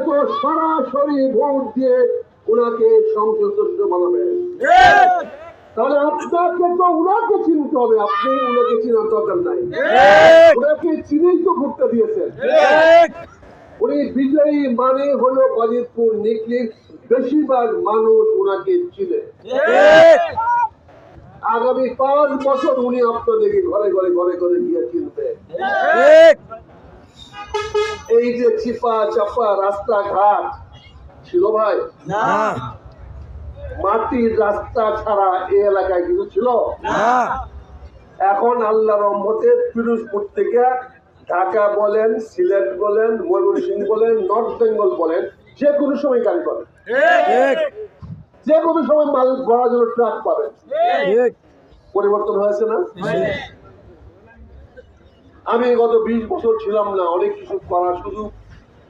তো সরাসরি ভোট দিয়ে ওনাকে সংসদ সদস্য বানাবেন। তাহলে আপনাকে তো উনাকে চিনতে হবে, আপনি উনাকে চিনার দরকার নাই। ওনাকে চিনেই তো ভোটটা দিয়েছেন। উনি বিজয়ী মানে হলো বাজিতপুর নিকলির বেশিরভাগ মানুষ ওনাকে চিনে। আগামী 5 বছর উনি আপনাদেরকে ঘরে ঘরে ঘরে ঘরে গিয়ে চিনবে। এই যে চিপা চাপা রাস্তাঘাট ছিল ভাই, মাটির রাস্তা ছাড়া এই এলাকায় কিছু ছিল না। এখন আল্লাহর রহমতে পিরোজপুর থেকে ঢাকা বলেন, সিলেট বলেন, ময়মনসিংহ বলেন, নর্থ বেঙ্গল বলেন, যে কোনো সময় গাড়ি পাবেন, যে কোনো সময় মাল ভরার জন্য ট্রাক পাবেন। পরিবর্তন হয়েছে না? আমি গত 20 বছর ছিলাম না, অনেক কিছু করার সুযোগ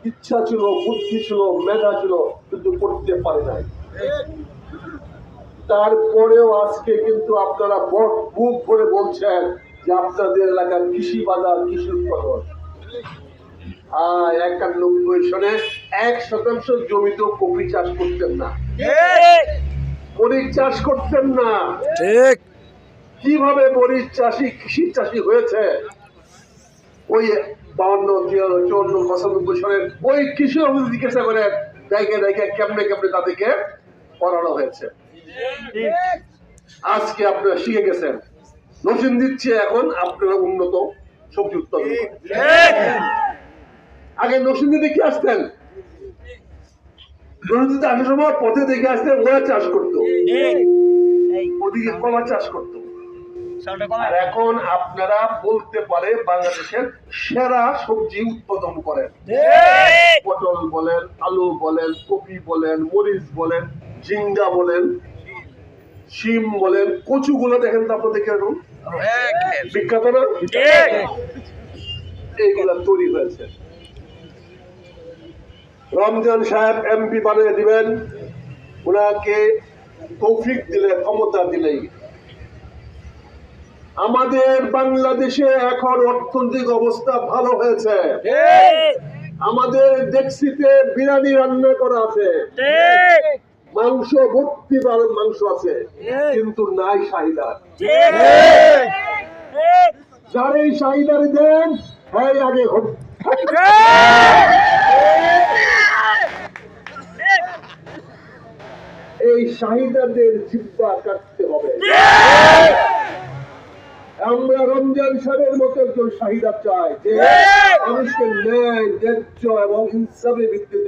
ইচ্ছা ছিল, বুদ্ধি ছিল, মেধা ছিল, কিন্তু করতে পারি নাই। তারপরেও আজকে কিন্তু আপনারা বুক ভরে বলছেন যে আপনাদের এলাকার কৃষি বাজার, কৃষি উৎপাদন। 91 সনে 1% জমিতে কপি চাষ করতেন না, মরিচ চাষ করতেন না। ঠিক কিভাবে মরিচ চাষি কৃষি চাষি হয়েছে? ওই 52, 54, 95 সনের ওই কৃষি অফিসে জিজ্ঞাসা করে দেখে দেখে কেমনে কেমনে তাদেরকে পড়ানো হয়েছে। আজকে আপনারা শিখে গেছেন, নতুন দিচ্ছে, এখন আপনারা উন্নত সবজি উৎপাদন। আগে নসিন্দি দেখে আসতেন, নসিন্দিতে আসার সময় পথে দেখে আসতেন, ওরা চাষ করতো, ওদিকে কলা চাষ করতো। আর এখন আপনারা বলতে পারে বাংলাদেশের সেরা সবজি উৎপাদন করেন। পটল বলেন, আলু বলেন, কপি বলেন, মরিচ বলেন, ঝিঙ্গা বলেন, শিম বলেন, কচু গুলো দেখেন তো আপনাদের কেমন বিখ্যাত না? এইগুলা তৈরি হয়েছে। রমজান সাহেব এমপি বানিয়ে দিবেন, ওনাকে তৌফিক দিলে, ক্ষমতা দিলেই। আমাদের বাংলাদেশে এখন অর্থনৈতিক অবস্থা ভালো হয়েছে। আমাদের ডেক্সিতে বিরিয়ানি রান্না করা আছে, মাংস ভর্তি মাংস আছে, কিন্তু নাই চাহিদা। যার এই চাহিদার দেন, হ্যাঁ আগে এই চাহিদাদের জিব্বা কাটতে হবে। আমরা রমজান সাহেবের মতো একজন চাহিদা চাই, যে মানুষকে ন্যায়, ন্যায্য এবং ইনসাফের ভিত্তিতে